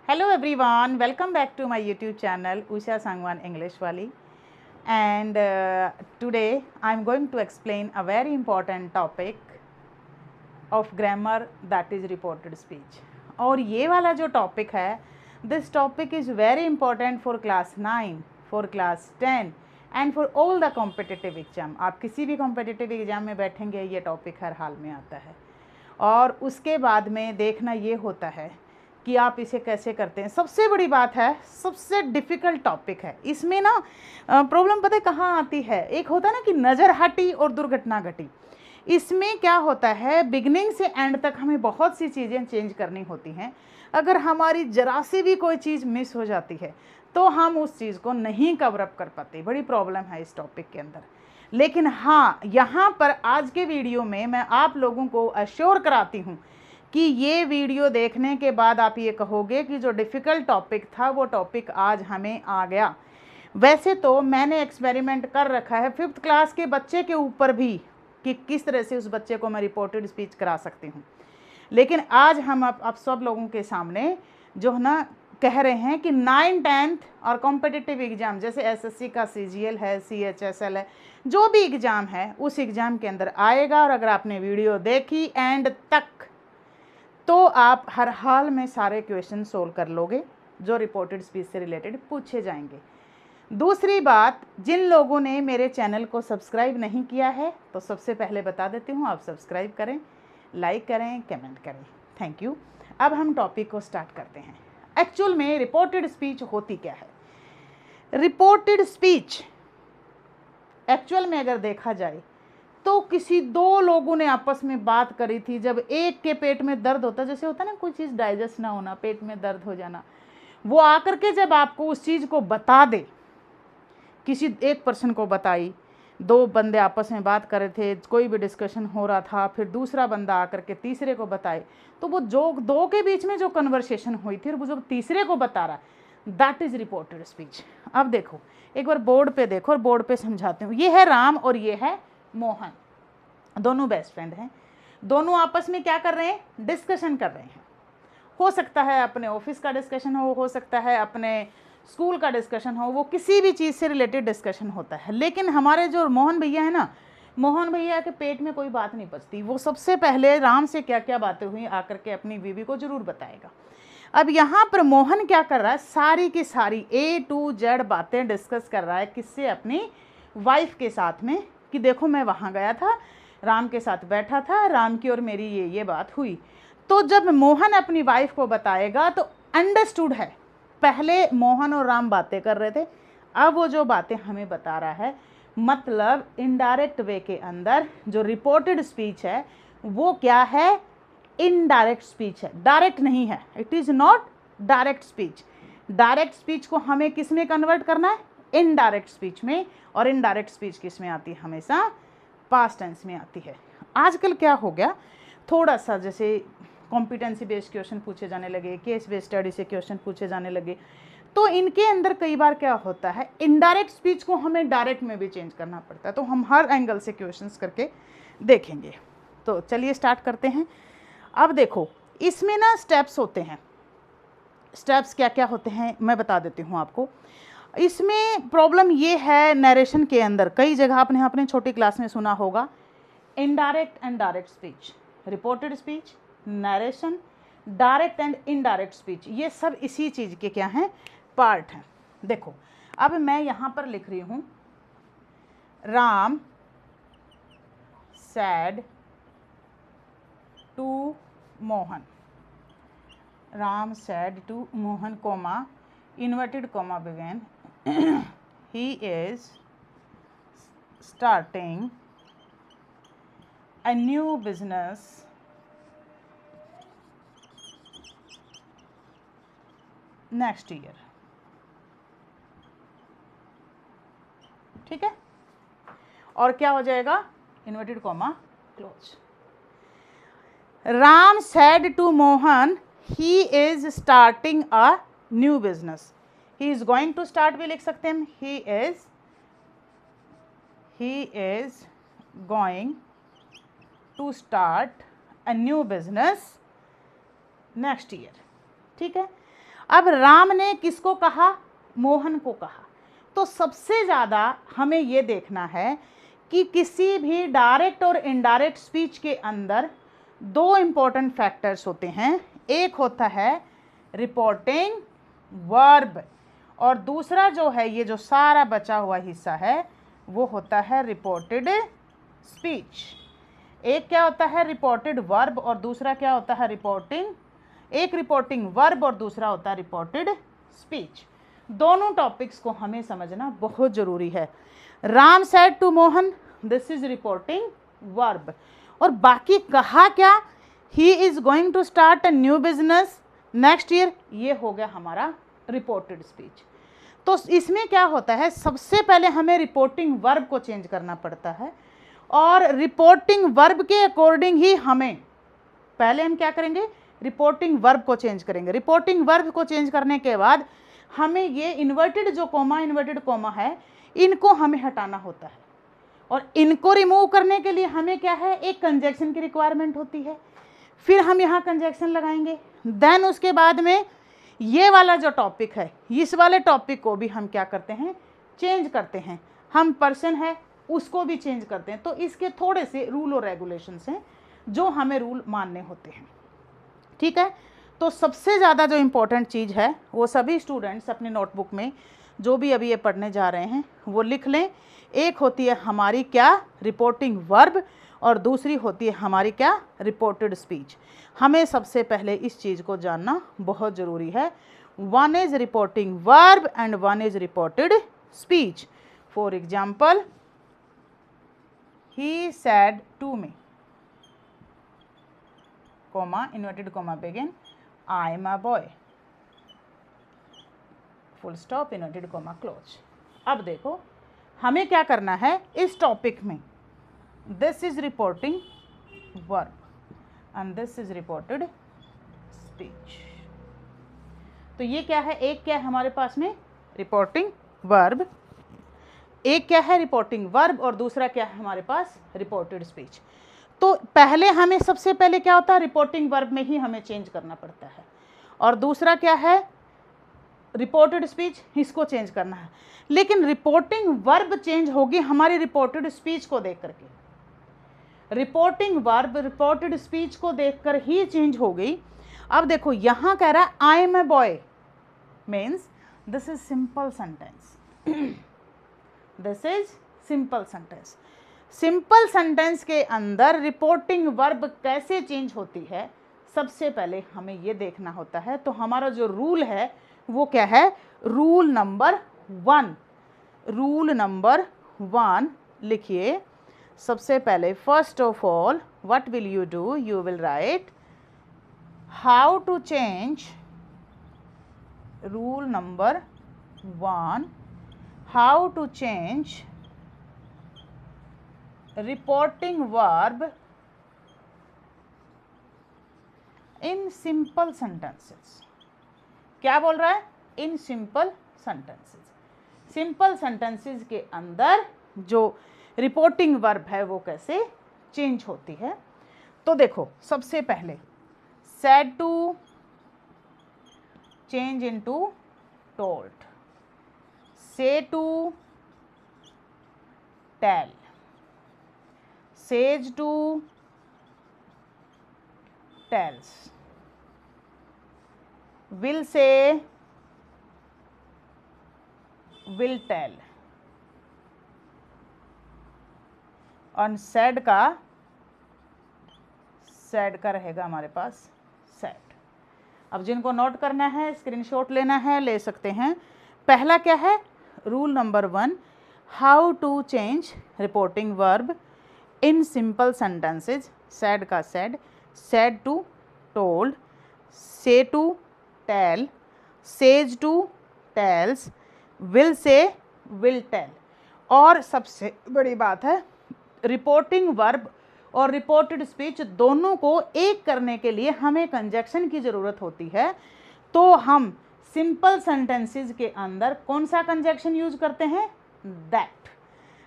Hello everyone, welcome back to my YouTube channel Usha Sangwan English Wali. And today I'm going to explain a very important topic of grammar, that is reported speech. और ये वाला जो topic है, this topic is very important for class 9, for class 10 and for all the competitive exam. आप किसी भी competitive exam में बैठेंगे ये टॉपिक हर हाल में आता है। और उसके बाद में देखना ये होता है कि आप इसे कैसे करते हैं। सबसे बड़ी बात है, सबसे डिफ़िकल्ट टॉपिक है। इसमें ना प्रॉब्लम पता है कहाँ आती है, एक होता है ना कि नज़र हटी और दुर्घटना घटी। इसमें क्या होता है, बिगनिंग से एंड तक हमें बहुत सी चीज़ें चेंज करनी होती हैं। अगर हमारी ज़रा सी भी कोई चीज़ मिस हो जाती है तो हम उस चीज़ को नहीं कवर अप कर पाते। बड़ी प्रॉब्लम है इस टॉपिक के अंदर। लेकिन हाँ, यहाँ पर आज के वीडियो में मैं आप लोगों को अश्योर कराती हूँ कि ये वीडियो देखने के बाद आप ये कहोगे कि जो डिफ़िकल्ट टॉपिक था वो टॉपिक आज हमें आ गया। वैसे तो मैंने एक्सपेरिमेंट कर रखा है 5th क्लास के बच्चे के ऊपर भी कि किस तरह से उस बच्चे को मैं रिपोर्टेड स्पीच करा सकती हूँ। लेकिन आज हम आप सब लोगों के सामने जो है ना कह रहे हैं कि 9th 10th और कॉम्पिटिटिव एग्ज़ाम जैसे एसएससी का सीजीएल है, सीएचएसएल है, जो भी एग्ज़ाम है उस एग्ज़ाम के अंदर आएगा। और अगर आपने वीडियो देखी एंड तक तो आप हर हाल में सारे क्वेश्चन सोल्व कर लोगे जो रिपोर्टेड स्पीच से रिलेटेड पूछे जाएंगे। दूसरी बात, जिन लोगों ने मेरे चैनल को सब्सक्राइब नहीं किया है तो सबसे पहले बता देती हूँ, आप सब्सक्राइब करें, लाइक करें, कमेंट करें। Thank you. अब हम टॉपिक को स्टार्ट करते हैं। एक्चुअल में रिपोर्टेड स्पीच होती क्या है? रिपोर्टेड स्पीच एक्चुअल में अगर देखा जाए तो किसी दो लोगों ने आपस में बात करी थी। जब एक के पेट में दर्द होता, जैसे होता है ना कोई चीज़ डाइजेस्ट ना होना, पेट में दर्द हो जाना, वो आकर के जब आपको उस चीज़ को बता दे, किसी एक पर्सन को बताई, दो बंदे आपस में बात कर रहे थे, कोई भी डिस्कशन हो रहा था, फिर दूसरा बंदा आकर के तीसरे को बताए, तो वो जो दो के बीच में जो कन्वर्सेशन हुई थी और वो जो तीसरे को बता रहा, दैट इज़ रिपोर्टेड स्पीच। अब देखो, एक बार बोर्ड पे देखो और बोर्ड पे समझाती हूँ। ये है राम और ये है मोहन, दोनों बेस्ट फ्रेंड हैं। दोनों आपस में क्या कर रहे हैं? डिस्कशन कर रहे हैं। हो सकता है अपने ऑफिस का डिस्कशन हो सकता है अपने स्कूल का डिस्कशन हो, वो किसी भी चीज़ से रिलेटेड डिस्कशन होता है। लेकिन हमारे जो मोहन भैया है ना, मोहन भैया के पेट में कोई बात नहीं पचती। वो सबसे पहले राम से क्या क्या बातें हुई आकर के अपनी बीवी को ज़रूर बताएगा। अब यहाँ पर मोहन क्या कर रहा है, सारी की सारी A to Z बातें डिस्कस कर रहा है। किससे? अपनी वाइफ के साथ में, कि देखो मैं वहाँ गया था, राम के साथ बैठा था, राम की और मेरी ये बात हुई। तो जब मोहन अपनी वाइफ को बताएगा तो अंडरस्टूड है, पहले मोहन और राम बातें कर रहे थे, अब वो जो बातें हमें बता रहा है, मतलब इनडायरेक्ट वे के अंदर जो रिपोर्टेड स्पीच है वो क्या है? इनडायरेक्ट स्पीच है, डायरेक्ट नहीं है। It is not direct speech. Direct speech को हमें किस में कन्वर्ट करना है? इनडायरेक्ट स्पीच में। और इनडायरेक्ट स्पीच किस में आती है? हमेशा पास्ट टेंस में आती है। आजकल क्या हो गया, थोड़ा सा जैसे कॉम्पिटेंसी बेस्ड क्वेश्चन पूछे जाने लगे, केस बेस्ड स्टडी से क्वेश्चन पूछे जाने लगे, तो इनके अंदर कई बार क्या होता है, इनडायरेक्ट स्पीच को हमें डायरेक्ट में भी चेंज करना पड़ता है। तो हम हर एंगल से क्वेश्चंस करके देखेंगे। तो चलिए स्टार्ट करते हैं। अब देखो, इसमें ना स्टेप्स होते हैं। स्टेप्स क्या क्या होते हैं मैं बता देती हूँ आपको। इसमें प्रॉब्लम ये है, नरेशन के अंदर कई जगह आपने अपने छोटी क्लास में सुना होगा, indirect and direct speech, reported speech, narration, direct and indirect speech, ये सब इसी चीज़ के क्या हैं? पार्ट हैं। देखो, अब मैं यहाँ पर लिख रही हूँ, Ram said to Mohan, Ram said to Mohan, comma, inverted comma begin, he is starting a new business next year। ठीक है, और क्या हो जाएगा? Inverted comma close. Ram said to Mohan he is starting a new business. He is going to start भी लिख सकते हैं, he is going to start a new business next year. ठीक है, अब राम ने किसको कहा, मोहन को कहा। तो सबसे ज़्यादा हमें ये देखना है कि किसी भी डायरेक्ट और इनडायरेक्ट स्पीच के अंदर दो इम्पोर्टेंट फैक्टर्स होते हैं, एक होता है रिपोर्टिंग वर्ब और दूसरा जो है ये जो सारा बचा हुआ हिस्सा है वो होता है रिपोर्टेड स्पीच। एक क्या होता है रिपोर्टेड वर्ब और दूसरा क्या होता है रिपोर्टिंग, एक रिपोर्टिंग वर्ब और दूसरा होता है रिपोर्टेड स्पीच। दोनों टॉपिक्स को हमें समझना बहुत ज़रूरी है। Ram said to Mohan, this is reporting verb, और बाकी कहा क्या, he is going to start a new business next year, ये हो गया हमारा रिपोर्टेड स्पीच। तो इसमें क्या होता है, सबसे पहले हमें रिपोर्टिंग वर्ब को चेंज करना पड़ता है और रिपोर्टिंग वर्ब के अकॉर्डिंग ही हमें पहले हम क्या करेंगे, रिपोर्टिंग वर्ब को चेंज करेंगे। रिपोर्टिंग वर्ब को चेंज करने के बाद हमें ये इन्वर्टेड जो कोमा, इन्वर्टेड कोमा है, इनको हमें हटाना होता है और इनको रिमूव करने के लिए हमें क्या है, एक कंजक्शन की रिक्वायरमेंट होती है। फिर हम यहाँ कंजक्शन लगाएंगे, देन उसके बाद में ये वाला जो टॉपिक है, इस वाले टॉपिक को भी हम क्या करते हैं, चेंज करते हैं। हम पर्सन है उसको भी चेंज करते हैं। तो इसके थोड़े से रूल और रेगुलेशंस हैं जो हमें रूल मानने होते हैं, ठीक है। तो सबसे ज़्यादा जो इम्पोर्टेंट चीज़ है वो सभी स्टूडेंट्स अपने नोटबुक में जो भी अभी ये पढ़ने जा रहे हैं वो लिख लें। एक होती है हमारी क्या, रिपोर्टिंग वर्ब, और दूसरी होती है हमारी क्या, रिपोर्टेड स्पीच। हमें सबसे पहले इस चीज़ को जानना बहुत ज़रूरी है। One is reporting verb and one is reported speech. For example, he said to me, comma, inverted comma begin, I am a boy, full stop, inverted comma close. अब देखो हमें क्या करना है इस टॉपिक में, this is reporting verb and this is reported speech. तो ये क्या है, एक क्या है हमारे पास में रिपोर्टिंग वर्ब, एक क्या है रिपोर्टिंग वर्ब और दूसरा क्या है हमारे पास रिपोर्टेड स्पीच। तो पहले हमें सबसे पहले क्या होता है, रिपोर्टिंग वर्ब में ही हमें चेंज करना पड़ता है, और दूसरा क्या है रिपोर्टेड स्पीच, इसको चेंज करना है। लेकिन रिपोर्टिंग वर्ब चेंज होगी हमारी रिपोर्टेड स्पीच को देख करके, रिपोर्टिंग वर्ब रिपोर्टेड स्पीच को देखकर ही चेंज हो गई। अब देखो यहाँ कह रहा है I am a boy, means this is simple sentence, this is simple sentence. Simple sentence के अंदर रिपोर्टिंग वर्ब कैसे चेंज होती है, सबसे पहले हमें ये देखना होता है। तो हमारा जो रूल है वो क्या है, रूल नंबर 1। रूल नंबर 1 लिखिए। सबसे पहले first of all what will you do, you will write how to change, rule number 1, how to change reporting verb in simple sentences. क्या बोल रहा है, in simple sentences. Simple sentences के अंदर जो रिपोर्टिंग वर्ब है वो कैसे चेंज होती है। तो देखो सबसे पहले said to change into told, say to tell, says to tells, will say will tell, और said का रहेगा हमारे पास said। अब जिनको नोट करना है, स्क्रीनशॉट लेना है, ले सकते हैं। पहला क्या है, rule number 1, how to change reporting verb in simple sentences. Said का said, said to told, say to tell, says to tells, will say will tell. और सबसे बड़ी बात है, रिपोर्टिंग वर्ब और रिपोर्टेड स्पीच दोनों को एक करने के लिए हमें कंजक्शन की ज़रूरत होती है। तो हम सिंपल सेंटेंसेस के अंदर कौन सा कंजक्शन यूज करते हैं, दैट।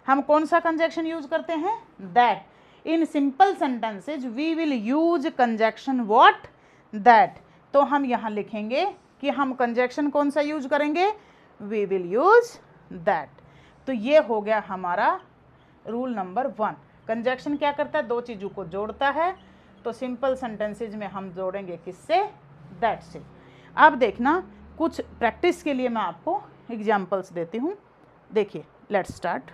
हम कौन सा कंजक्शन यूज करते हैं, that. In simple sentences we will use conjunction what, that. तो हम यहाँ लिखेंगे कि हम कंजक्शन कौन सा यूज करेंगे, वी विल यूज दैट। तो ये हो गया हमारा रूल नंबर 1। कंजक्शन क्या करता है, दो चीज़ों को जोड़ता है, तो सिंपल सेंटेंसेज में हम जोड़ेंगे किससे, दैट से। अब देखना, कुछ प्रैक्टिस के लिए मैं आपको एग्जाम्पल्स देती हूँ। देखिए, लेट्स स्टार्ट।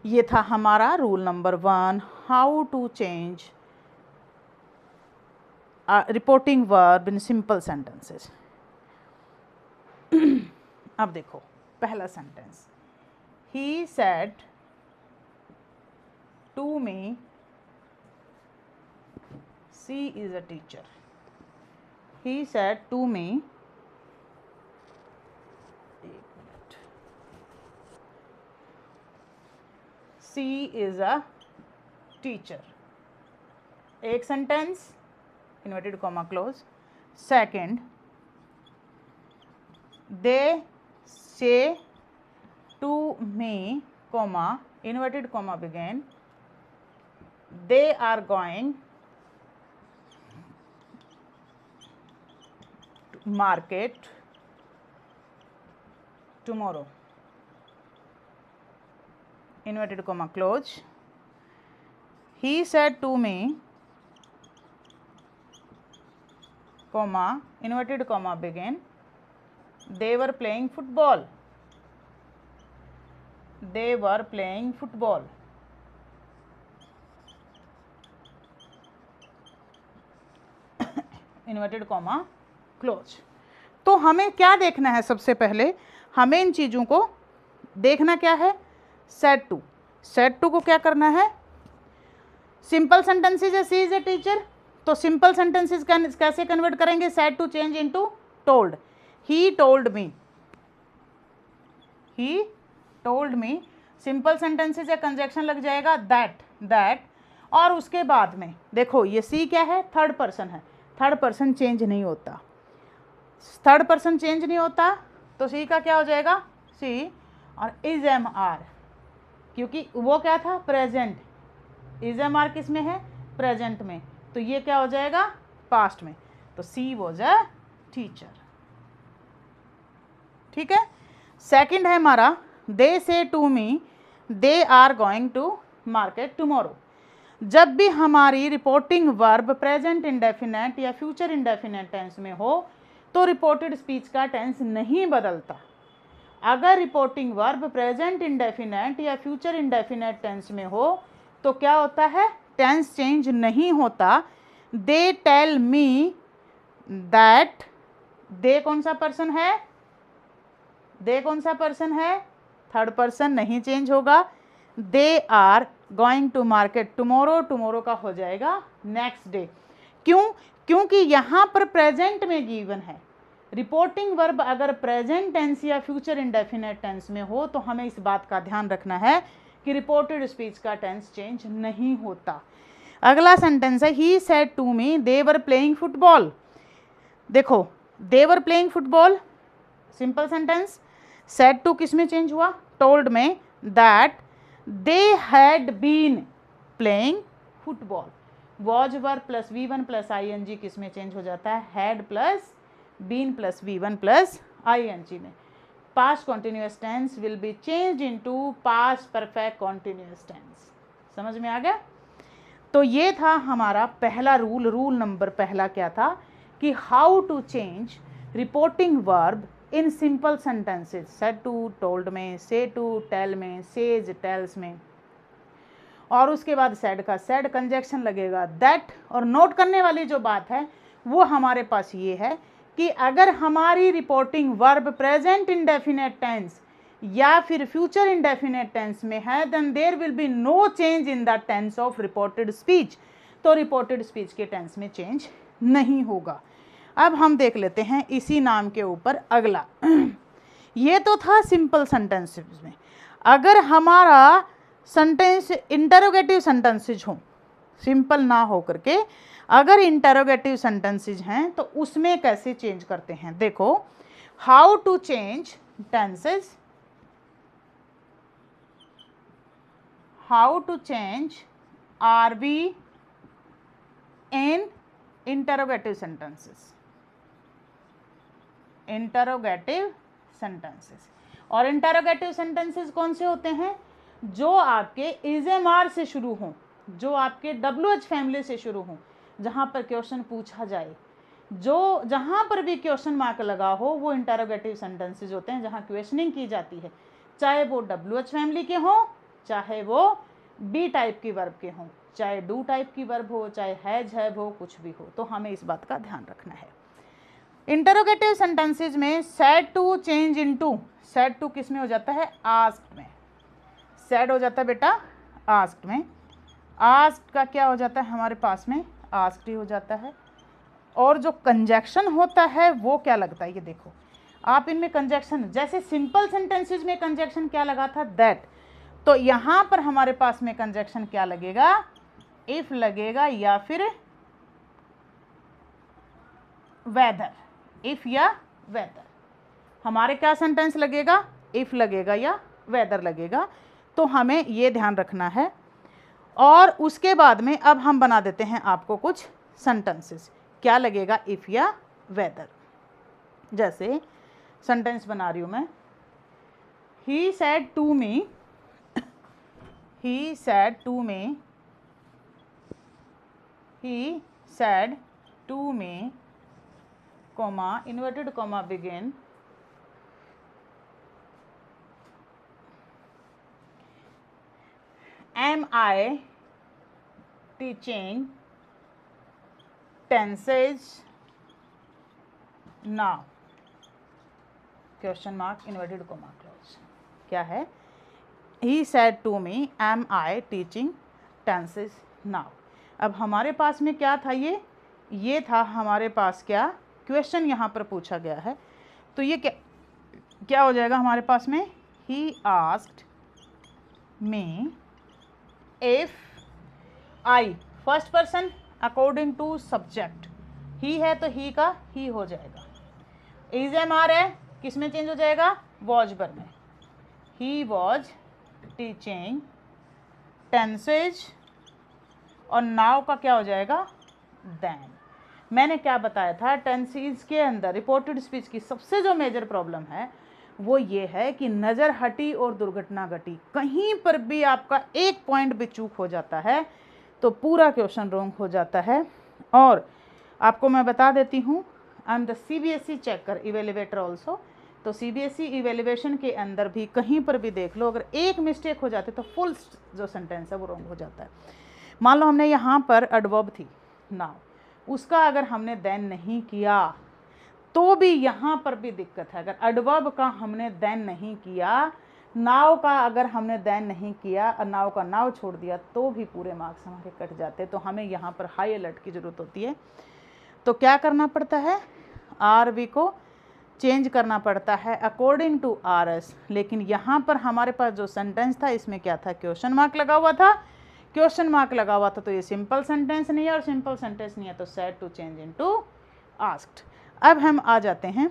ये था हमारा rule number 1, how to change reporting verb in simple sentences. अब देखो पहला sentence, he said to me she is a teacher. He said to me, she is a teacher. एक sentence, inverted comma close. Second, they say to me, comma inverted comma begin, they are going to market tomorrow, inverted comma close. He said to me, comma inverted comma begin, they were playing football, they were playing football. Inverted comma close. तो हमें क्या देखना है, सबसे पहले हमें इन चीज़ों को देखना क्या है, सेड टू। सेड टू को क्या करना है, सिंपल सेंटेंसेज है, सी इज ए टीचर, तो सिंपल सेंटेंसेज कैसे कन्वर्ट करेंगे, said to change into told. He told me, he told me, simple sentences है, कंजक्शन लग जाएगा दैट, दैट। और उसके बाद में देखो ये सी क्या है, थर्ड पर्सन है, थर्ड पर्सन चेंज नहीं होता, थर्ड पर्सन चेंज नहीं होता, तो सी का क्या हो जाएगा, सी, और इज एम आर, क्योंकि वो क्या था, प्रेजेंट, इज एम आर किस में है, प्रेजेंट में, तो ये क्या हो जाएगा, पास्ट में, तो सी वॉज अ टीचर। ठीक है। सेकंड है हमारा, they say to me they are going to market tomorrow. जब भी हमारी रिपोर्टिंग वर्ब प्रेजेंट इंडेफिनेट या फ्यूचर इंडेफिनेट टेंस में हो तो रिपोर्टेड स्पीच का टेंस नहीं बदलता। अगर रिपोर्टिंग वर्ब प्रेजेंट इंडेफिनेट या फ्यूचर इंडेफिनेट टेंस में हो तो क्या होता है, टेंस चेंज नहीं होता। दे टेल मी दैट, दे कौन सा पर्सन है, दे कौन सा पर्सन है, थर्ड पर्सन, नहीं चेंज होगा। They are going to market tomorrow, tomorrow का हो जाएगा नेक्स्ट डे। क्यों, क्योंकि यहाँ पर प्रेजेंट में गिवन है। रिपोर्टिंग वर्ब अगर प्रेजेंट टेंस या फ्यूचर इंडेफिनेट टेंस में हो तो हमें इस बात का ध्यान रखना है कि रिपोर्टेड स्पीच का टेंस चेंज नहीं होता। अगला सेंटेंस है, he said to me they were playing football. देखो, they were playing football, simple sentence, said to किस में चेंज हुआ, टोल्ड में, that they had been playing football. Was were plus V1 plus ING किस में चेंज हो जाता है, had plus been plus V1 plus ING में। Past continuous tense will be change into past perfect continuous tense. समझ में आ गया। तो ये था हमारा पहला रूल। रूल नंबर पहला क्या था कि how to change reporting verb in simple sentences, said to told में, से टू टेल में, सेज टेल्स में। और उसके बाद सेड का सेड कंजक्शन लगेगा दैट। और नोट करने वाली जो बात है वो हमारे पास ये है कि अगर हमारी reporting verb present indefinite tense या फिर फ्यूचर इंडेफिनेट टेंस में है then there will be no change in the tense of reported speech. तो रिपोर्टेड स्पीच के टेंस में चेंज नहीं होगा। अब हम देख लेते हैं इसी नाम के ऊपर अगला। ये तो था सिंपल सेंटेंसेस में। अगर हमारा सेंटेंस इंटरोगेटिव सेंटेंसेज हो, सिंपल ना हो करके अगर इंटरोगेटिव सेंटेंसेज हैं तो उसमें कैसे चेंज करते हैं। देखो, how to change tenses, how to change RV in interrogative sentences। Interrogative sentences. और इंटरोगेटिव सेंटेंसेस कौन से होते हैं? जो आपके इज एम आर से शुरू हों, जो आपके WH फैमिली से शुरू हों, जहाँ पर क्वेश्चन पूछा जाए, जो जहाँ पर भी क्वेश्चन मार्क लगा हो वो इंटरोगेटिव सेंटेंसेस होते हैं, जहाँ क्वेश्चनिंग की जाती है, चाहे वो WH फैमिली के हों, चाहे वो बी टाइप की वर्ब के हों, चाहे डू टाइप की वर्ब हो, चाहे हैज हैव हो, कुछ भी हो। तो हमें इस बात का ध्यान रखना है। इंटरोगेटिव सेंटेंसेस में said to change into, said to किस में हो जाता है? आस्क्ड में। सैड हो जाता है बेटा आस्क्ड में। आस्क्ड का क्या हो जाता है हमारे पास में? आस्क्ड ही हो जाता है। और जो कंजक्शन होता है वो क्या लगता है? ये देखो आप इनमें कंजक्शन, जैसे सिंपल सेंटेंसेस में कंजक्शन क्या लगा था? दैट। तो यहाँ पर हमारे पास में कंजक्शन क्या लगेगा? इफ लगेगा या फिर वेदर। इफ या वेदर हमारे क्या सेंटेंस लगेगा? इफ लगेगा या वेदर लगेगा। तो हमें ये ध्यान रखना है। और उसके बाद में अब हम बना देते हैं आपको कुछ सेंटेंसेस। क्या लगेगा? इफ या वेदर। जैसे सेंटेंस बना रही हूं मैं, he said to me, he said to me, he said to me, comma inverted comma begin, am I teaching tenses now? Question mark inverted comma close. क्या है? He said to me, am I teaching tenses now? अब हमारे पास में क्या था? ये था हमारे पास क्या? क्वेश्चन यहाँ पर पूछा गया है। तो ये क्या हो जाएगा हमारे पास में? He asked me if I, first person according to subject, ही है तो ही का ही हो जाएगा। इज एम आर है, किस में चेंज हो जाएगा? वॉज वर में। ही वॉज टीचिंग टेंसेज, और नाउ का क्या हो जाएगा? देन। मैंने क्या बताया था? टेंसेज के अंदर रिपोर्टेड स्पीच की सबसे जो मेजर प्रॉब्लम है वो ये है कि नज़र हटी और दुर्घटना घटी। कहीं पर भी आपका एक पॉइंट भी चूक हो जाता है तो पूरा क्वेश्चन रॉन्ग हो जाता है। और आपको मैं बता देती हूँ, I am the CBSE checker evaluator also. तो CBSE इवेल्युएशन के अंदर भी कहीं पर भी देख लो, अगर एक मिस्टेक हो जाती तो फुल जो सेंटेंस है वो रॉन्ग हो जाता है। मान लो हमने यहाँ पर एडवर्ब थी नाउ, उसका अगर हमने देन नहीं किया तो भी यहाँ पर भी दिक्कत है। अगर एडवर्ब का हमने देन नहीं किया, नाव का अगर हमने देन नहीं किया और नाव का नाव छोड़ दिया तो भी पूरे मार्क्स हमारे कट जाते। तो हमें यहाँ पर हाई अलर्ट की ज़रूरत होती है। तो क्या करना पड़ता है? RV को चेंज करना पड़ता है अकॉर्डिंग टू RS। लेकिन यहाँ पर हमारे पास जो सेंटेंस था इसमें क्या था? क्वेश्चन मार्क लगा हुआ था। क्वेश्चन मार्क लगा हुआ था तो ये सिंपल सेंटेंस नहीं है, और सिंपल सेंटेंस नहीं है तो said to change into asked. अब हम आ जाते हैं,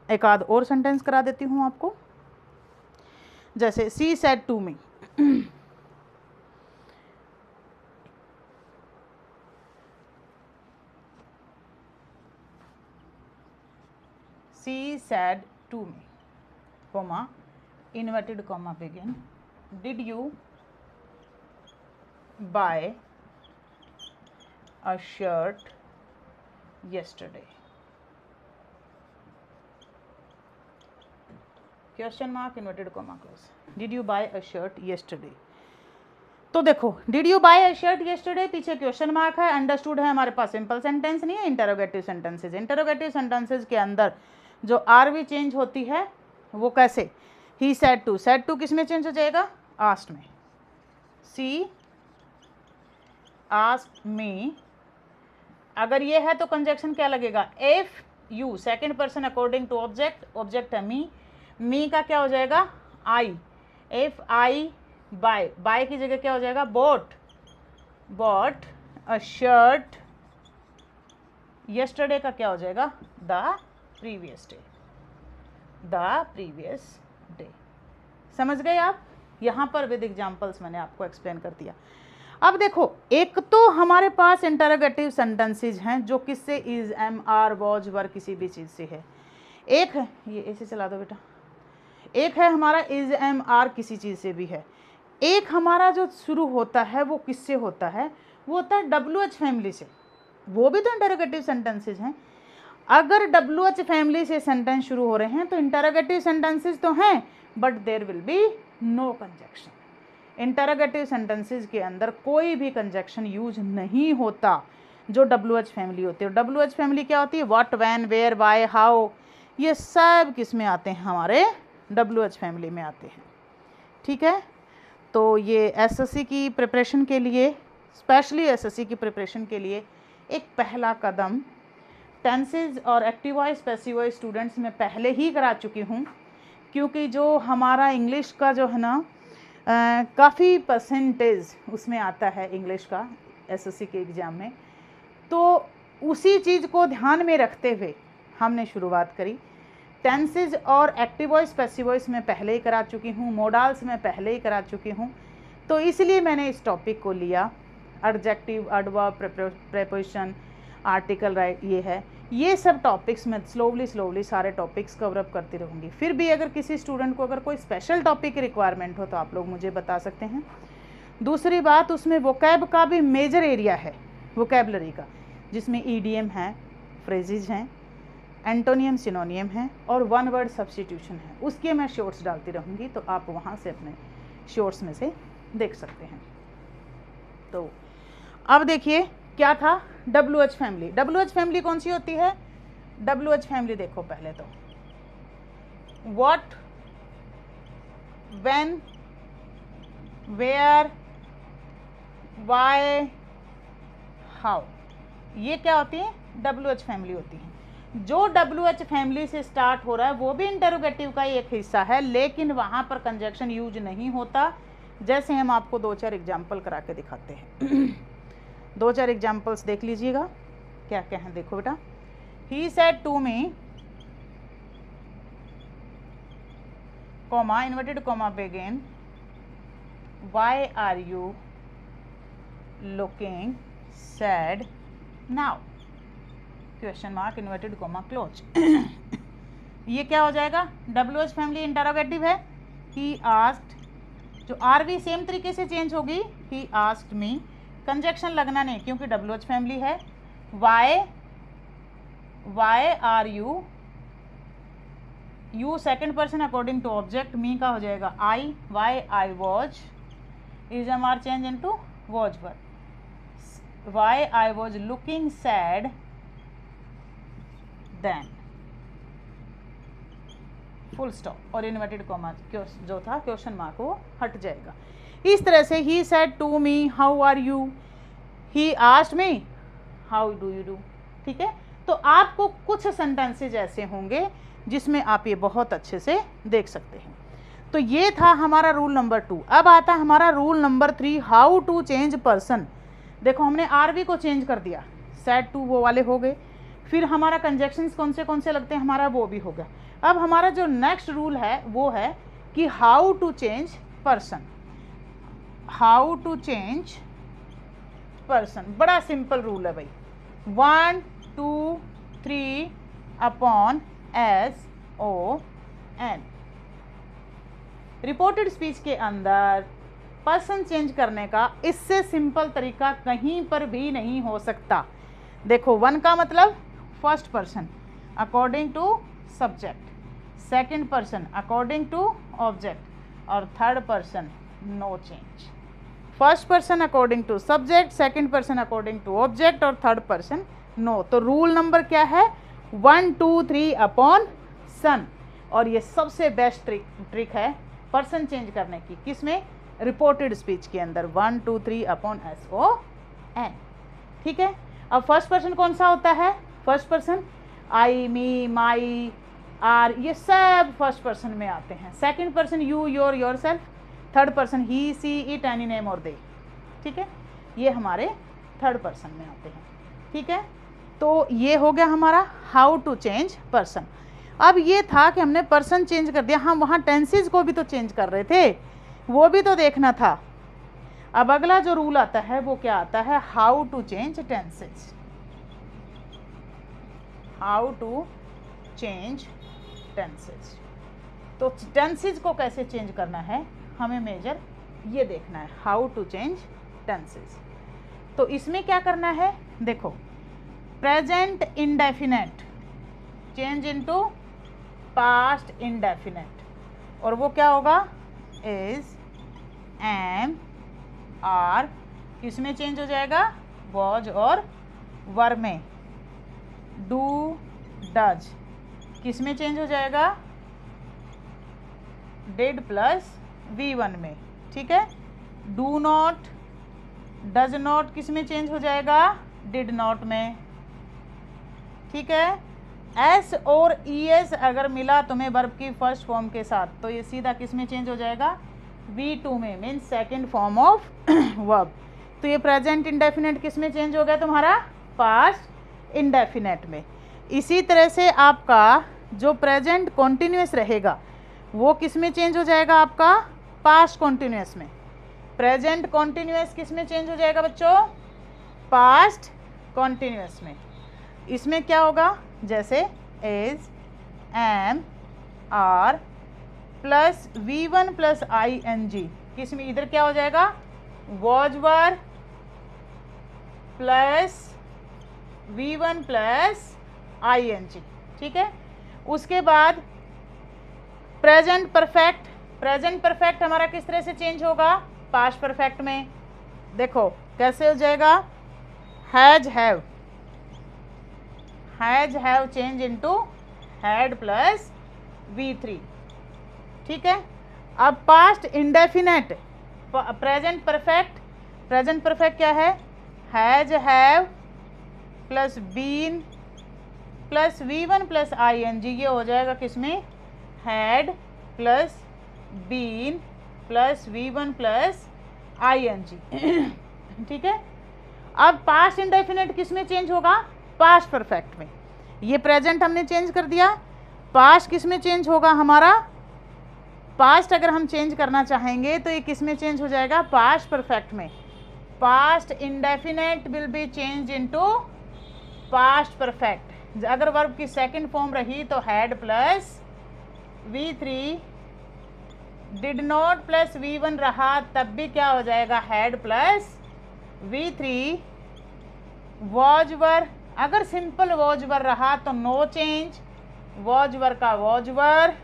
एक आध और सेंटेंस करा देती हूँ आपको। जैसे she said to me, she said to me, comma inverted comma begin, did you buy a shirt yesterday? Question mark inverted comma close. Did you buy a shirt yesterday? तो देखो, did you buy a shirt yesterday पीछे question mark है, understood है, हमारे पास simple sentence नहीं है, interrogative sentences. Interrogative sentences के अंदर जो आरवी चेंज होती है वो कैसे? ही सैड टू किस में चेंज हो जाएगा? आस्क्ड में। सी आस्क्ड मी, अगर ये है तो कंजक्शन क्या लगेगा? If you, second person according to object, object है मी का क्या हो जाएगा? आई। इफ आई बाय की जगह क्या हो जाएगा? बॉट अ शर्ट यस्टरडे का क्या हो जाएगा? The previous day. समझ गए आप? यहाँ पर विद एग्जाम्पल्स मैंने आपको एक्सप्लेन कर दिया। अब देखो, एक तो हमारे पास इंटरोगेटिव सेंटेंसेज हैं जो किससे? इज, एम, आर, वॉज, वर, किसी भी चीज़ से है। एक है, ये ऐसे चला दो बेटा, एक है हमारा इज एम आर किसी चीज़ से भी है, एक हमारा जो शुरू होता है वो किससे होता है, वो होता है डब्ल्यू एच फैमिली से, वो भी तो इंटरोगेटिव सेंटेंसेज हैं। अगर डब्ल्यू एच फैमिली से सेंटेंस शुरू हो रहे हैं तो इंटरोगेटिव सेंटेंसेज तो हैं, but there will be no conjunction. Interrogative sentences के अंदर कोई भी कंजक्शन यूज नहीं होता जो डब्ल्यू एच फैमिली होती है। डब्ल्यू एच फैमिली क्या होती है, what, when, where, why, how, ये सब किस में आते हैं, हमारे डब्ल्यू एच फैमिली में आते हैं। ठीक है, तो ये एसएससी की प्रिपरेशन के लिए, स्पेशली एसएससी की प्रिपरेशन के लिए एक पहला कदम टेंसेज और active voice passive voice students में पहले ही करा चुकी हूँ, क्योंकि जो हमारा इंग्लिश का जो है ना काफ़ी परसेंटेज उसमें आता है इंग्लिश का एसएससी के एग्ज़ाम में, तो उसी चीज़ को ध्यान में रखते हुए हमने शुरुआत करी। टेंसेज और एक्टिव वॉइस पैसिव वॉइस में पहले ही करा चुकी हूँ, मोडाल्स में पहले ही करा चुकी हूँ, तो इसलिए मैंने इस टॉपिक को लिया। Adjective, adverb, preposition, article, right, ये है, ये सब टॉपिक्स में स्लोवली सारे टॉपिक्स कवर अप करती रहूँगी। फिर भी अगर किसी स्टूडेंट को अगर कोई स्पेशल टॉपिक की रिक्वायरमेंट हो तो आप लोग मुझे बता सकते हैं। दूसरी बात, उसमें वोकैब का भी मेजर एरिया है, वोकैबलरी का, जिसमें ईडीएम है, फ्रेजेज हैं, एंटोनियम, सिनोनियम है और वन वर्ड सब्स्टिट्यूशन है, उसके मैं शॉर्ट्स डालती रहूँगी, तो आप वहाँ से अपने शॉर्ट्स में से देख सकते हैं। तो अब देखिए क्या था W H family. W H family कौन सी होती है, डब्ल्यू एच फैमिली देखो पहले तो what, when, where, why, how, ये क्या होती है, डब्ल्यू एच फैमिली होती है। जो डब्ल्यू एच फैमिली से स्टार्ट हो रहा है वो भी इंटरोगेटिव का ही एक हिस्सा है, लेकिन वहाँ पर कंजक्शन यूज नहीं होता। जैसे हम आपको 2-4 एग्जाम्पल करा के दिखाते हैं 2-4 एग्जाम्पल्स देख लीजिएगा क्या क्या है। देखो बेटा, he said to me, comma, inverted comma begin, why are you looking sad now, question mark, inverted comma, close. ये क्या हो जाएगा, डब्ल्यू एच फैमिली इंटरोगेटिव है। ही आस्क्ड, जो आर वी सेम तरीके से चेंज होगी, ही आस्क्ड मी, कंजक्शन लगना नहीं क्योंकि डब्ल्यू एच फैमिली है। Why are you, you second person according to object, me का हो जाएगा I, why I was, is am are change into was were, why I was looking sad then, full stop, और inverted comma जो था question mark वो हट जाएगा। इस तरह से he said to me how are you, he asked me how do you do. ठीक है, तो आपको कुछ सेंटेंसेज ऐसे होंगे जिसमें आप ये बहुत अच्छे से देख सकते हैं। तो ये था हमारा रूल नंबर 2। अब आता है हमारा rule number 3, how to change person. देखो हमने आरवी को चेंज कर दिया, सेड टू वो वाले हो गए, फिर हमारा कंजक्शंस कौन से लगते हैं हमारा वो भी हो गया। अब हमारा जो नेक्स्ट रूल है वो है कि how to change person. How to change person बड़ा सिंपल रूल है भाई, 1 2 3 अपॉन SON। रिपोर्टेड स्पीच के अंदर पर्सन चेंज करने का इससे सिंपल तरीका कहीं पर भी नहीं हो सकता। देखो 1 का मतलब first person according to subject, second person according to object, और third person no change. First person according to subject, second person according to object और थर्ड पर्सन नो। तो रूल नंबर क्या है, 1 2 3 अपॉन सन। और ये सबसे बेस्ट ट्रिक है person change करने की, किसमें, रिपोर्टेड स्पीच के अंदर, 1 2 3 अपॉन SON। ठीक है, अब फर्स्ट पर्सन कौन सा होता है, first person I, me, my, our, ये सब फर्स्ट पर्सन में आते हैं। Second person you, your, yourself. Third person he, she, it, any, name और दे। ठीक है, ये हमारे थर्ड पर्सन में आते हैं। ठीक है, तो ये हो गया हमारा हाउ टू चेंज पर्सन। अब ये था कि हमने पर्सन चेंज कर दिया, हम वहाँ टेंसेज को भी तो चेंज कर रहे थे, वो भी तो देखना था। अब अगला जो रूल आता है वो क्या आता है, how to change tenses. How to change tenses. तो टेंसेज को कैसे चेंज करना है हमें मेजर ये देखना है, हाउ टू चेंज टेंसेज। तो इसमें क्या करना है, देखो present indefinite change into past indefinite, और वो क्या होगा, इज, एम, आर, किसमें चेंज हो जाएगा, वॉज और वर में। डू, डज, किसमें चेंज हो जाएगा, डिड प्लस V1 में, ठीक है। डू नॉट, डज नॉट किसमें चेंज हो जाएगा, डिड नॉट में, ठीक है। एस और ES अगर मिला तुम्हें वर्ब की फर्स्ट फॉर्म के साथ तो ये सीधा किसमें चेंज हो जाएगा, V2 में, means second form of verb. तो ये प्रेजेंट इंडेफिनेट किस में चेंज हो गया तुम्हारा, पास्ट इंडेफिनेट में। इसी तरह से आपका जो प्रेजेंट कॉन्टिन्यूस रहेगा वो किस में चेंज हो जाएगा, आपका पास्ट कॉन्टिन्यूस में। प्रेजेंट कॉन्टिन्यूस किस में चेंज हो जाएगा बच्चों, पास्ट कॉन्टिन्यूस में। इसमें क्या होगा, जैसे is, am, are plus V1 plus ING, किस में इधर क्या हो जाएगा, was were plus V1 plus ING, ठीक है। उसके बाद प्रेजेंट परफेक्ट, प्रेजेंट परफेक्ट हमारा किस तरह से चेंज होगा, पास्ट परफेक्ट में। देखो कैसे हो जाएगा, has have, has have change into had plus V3, ठीक है। अब past indefinite, present perfect, present perfect क्या है, has have plus been plus V1 plus ING, ये हो जाएगा किसमें, had plus been plus V1 plus ING, ठीक है। अब पास्ट इंडेफिनेट किस में चेंज होगा, पास्ट परफेक्ट में। ये प्रेजेंट हमने चेंज कर दिया, पास्ट किस में चेंज होगा हमारा, पास्ट अगर हम चेंज करना चाहेंगे तो ये किस में चेंज हो जाएगा, पास्ट परफेक्ट में। Past indefinite will be change into past perfect. अगर वर्ब की सेकंड फॉर्म रही तो had plus V3, did not plus V1 रहा तब भी क्या हो जाएगा, had plus V3। Was were, अगर सिंपल वॉज वर रहा तो नो चेंज, वॉज वर का वॉज वर।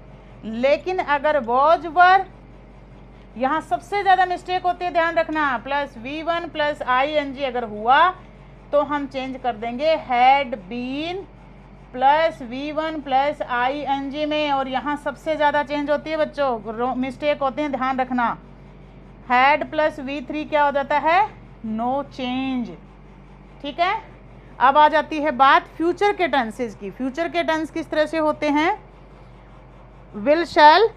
लेकिन अगर वॉज वर, यहाँ सबसे ज़्यादा मिस्टेक होती है, ध्यान रखना, प्लस V1 प्लस ING अगर हुआ तो हम चेंज कर देंगे had been plus V1 plus ING में। और यहाँ सबसे ज़्यादा चेंज होती है बच्चों, मिस्टेक होते हैं, ध्यान रखना। हैड प्लस V3 क्या हो जाता है, नो चेंज, ठीक है। अब आ जाती है बात फ्यूचर के टेंसेज की। फ्यूचर के टेंस किस तरह से होते हैं, विल, शैल,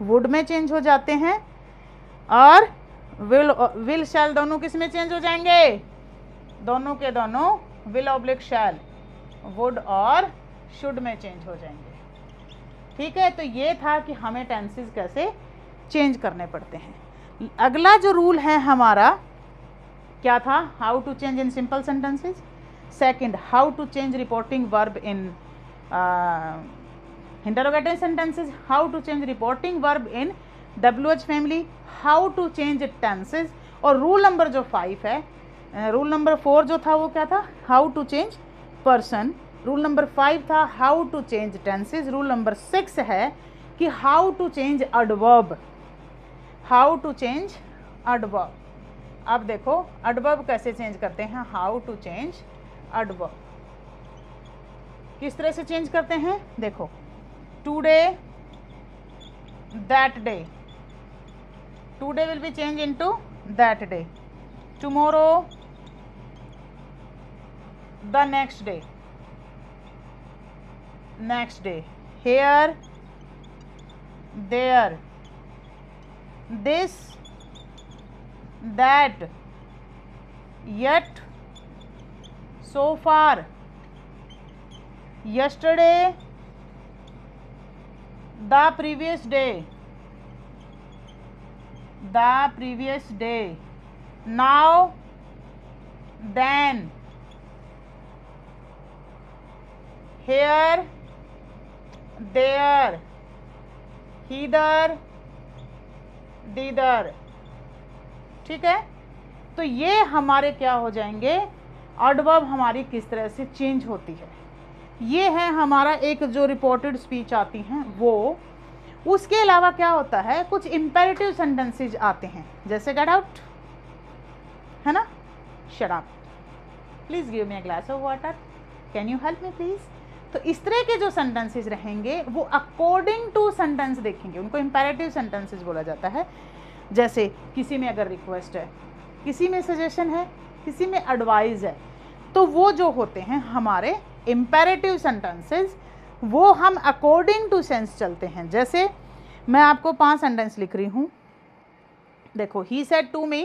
वुड में चेंज हो जाते हैं, और विल शैल दोनों किस में चेंज हो जाएंगे, दोनों के दोनों विल ऑब्लिक शैल, वुड और शुड में चेंज हो जाएंगे, ठीक है। तो ये था कि हमें टेंसेज कैसे चेंज करने पड़ते हैं। अगला जो रूल है हमारा क्या था, how to change in simple sentences. Second, how to change reporting verb in interrogative sentences, how to change reporting verb in WH family, how to change tenses। और रूल नंबर जो 5 है, रूल नंबर 4 जो था वो क्या था, how to change person. Rule number 5 था how to change tenses. Rule number 6 है कि how to change adverb, how to change adverb. अब देखो एडवर्ब कैसे चेंज करते हैं, हाउ टू चेंज एडवर्ब किस तरह से चेंज करते हैं, देखो today, that day, today will be changed into that day, tomorrow, the next day, next day, here, there, this, that, yet, so far, yesterday, the previous day, the previous day, now, then, here, there, there, hither, thither. ठीक है, तो ये हमारे क्या हो जाएंगे, adverb हमारी किस तरह से चेंज होती है। ये है हमारा एक जो रिपोर्टेड स्पीच आती हैं वो। उसके अलावा क्या होता है, कुछ इंपेरेटिव सेंटेंसेज आते हैं, जैसे गेट आउट, है ना, shut up, please give me a glass of water, can you help me please. तो इस तरह के जो सेंटेंसेस रहेंगे वो अकॉर्डिंग टू सेंटेंस देखेंगे, उनको इंपेरेटिव सेंटेंसेस बोला जाता है। जैसे किसी में अगर रिक्वेस्ट है, किसी में सजेशन है, किसी में एडवाइस है, तो वो जो होते हैं हमारे इंपेरेटिव सेंटेंसेस, वो हम अकॉर्डिंग टू सेंस चलते हैं। जैसे मैं आपको 5 सेंटेंस लिख रही हूँ, देखो, he said to me,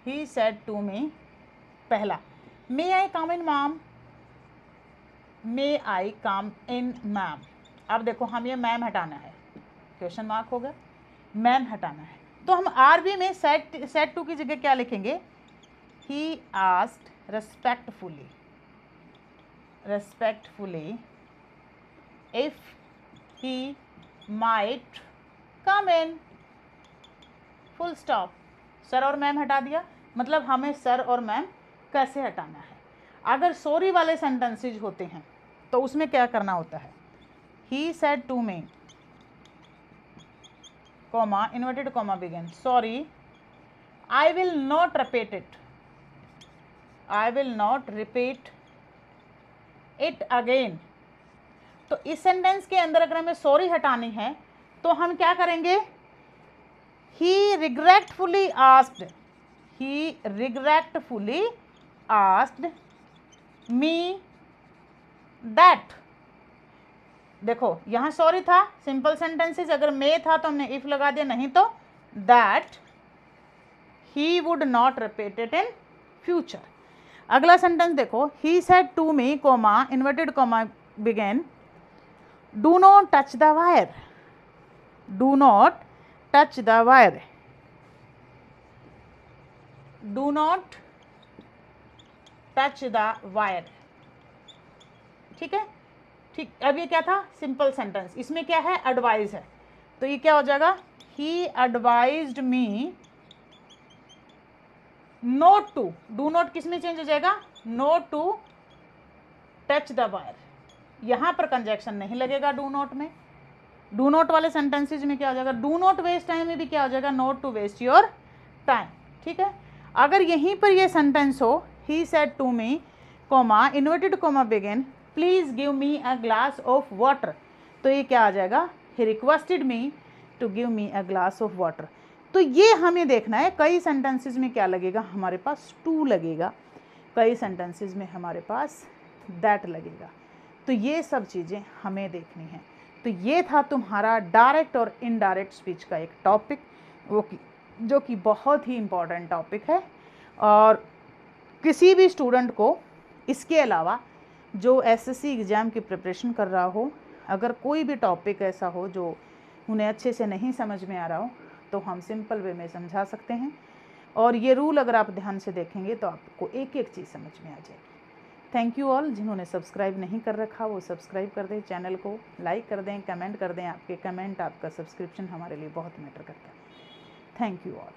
he said to me, पहला, मे आई कम इन मैम, मे आई कम इन मैम। अब देखो हम ये मैम हटाना है, क्वेश्चन मार्क होगा, मैम हटाना है, तो हम आरबी में सेड टू की जगह क्या लिखेंगे, he asked respectfully, respectfully if he might come in, full stop. Sir और मैम हटा दिया, मतलब हमें सर और मैम कैसे हटाना है। अगर सॉरी वाले सेंटेंसेज होते हैं तो उसमें क्या करना होता है, he said to me, comma, inverted comma begin, sorry I will not repeat it, I will not repeat it again. तो इस सेंटेंस के अंदर अगर हमें सॉरी हटानी है तो हम क्या करेंगे, he regretfully asked, he regretfully asked me that. देखो यहाँ सॉरी था, सिंपल सेंटेंसेस, अगर मे था तो हमने इफ लगा दिया, नहीं तो that he would not repeat it in future. अगला सेंटेंस देखो, he said to me, comma, inverted comma begin, do not touch the wire, do not touch the wire, do not touch the wire. ठीक है, ठीक। अब ये क्या था, simple sentence, इसमें क्या है, एडवाइस है, तो ये क्या हो जाएगा, he advised me not to, do not किस में चेंज हो जाएगा, not to touch the wire. यहां पर कंजक्शन नहीं लगेगा डू नॉट में, डू नॉट वाले सेंटेंसेज में क्या हो जाएगा, डू नॉट वेस्ट टाइम में भी क्या हो जाएगा, not to waste your time. ठीक है, अगर यहीं पर ये सेंटेंस हो, he said to me, comma, inverted comma begin, please give me a glass of water, तो ये क्या आ जाएगा, he requested me to give me a glass of water. तो ये हमें देखना है, कई सेंटेंसेज में क्या लगेगा, हमारे पास टू लगेगा, कई सेंटेंसेज में हमारे पास दैट लगेगा। तो ये सब चीज़ें हमें देखनी है। तो ये था तुम्हारा डायरेक्ट और इनडायरेक्ट स्पीच का एक टॉपिक, जो कि बहुत ही इम्पॉर्टेंट टॉपिक है। और किसी भी स्टूडेंट को इसके अलावा जो एसएससी एग्ज़ाम की प्रिपरेशन कर रहा हो, अगर कोई भी टॉपिक ऐसा हो जो उन्हें अच्छे से नहीं समझ में आ रहा हो, तो हम सिंपल वे में समझा सकते हैं। और ये रूल अगर आप ध्यान से देखेंगे तो आपको एक एक चीज़ समझ में आ जाएगी। थैंक यू ऑल, जिन्होंने सब्सक्राइब नहीं कर रखा वो सब्सक्राइब कर दें, चैनल को लाइक कर दें, कमेंट कर दें। आपके कमेंट, आपका सब्सक्रिप्शन हमारे लिए बहुत मैटर करता है। Thank you all.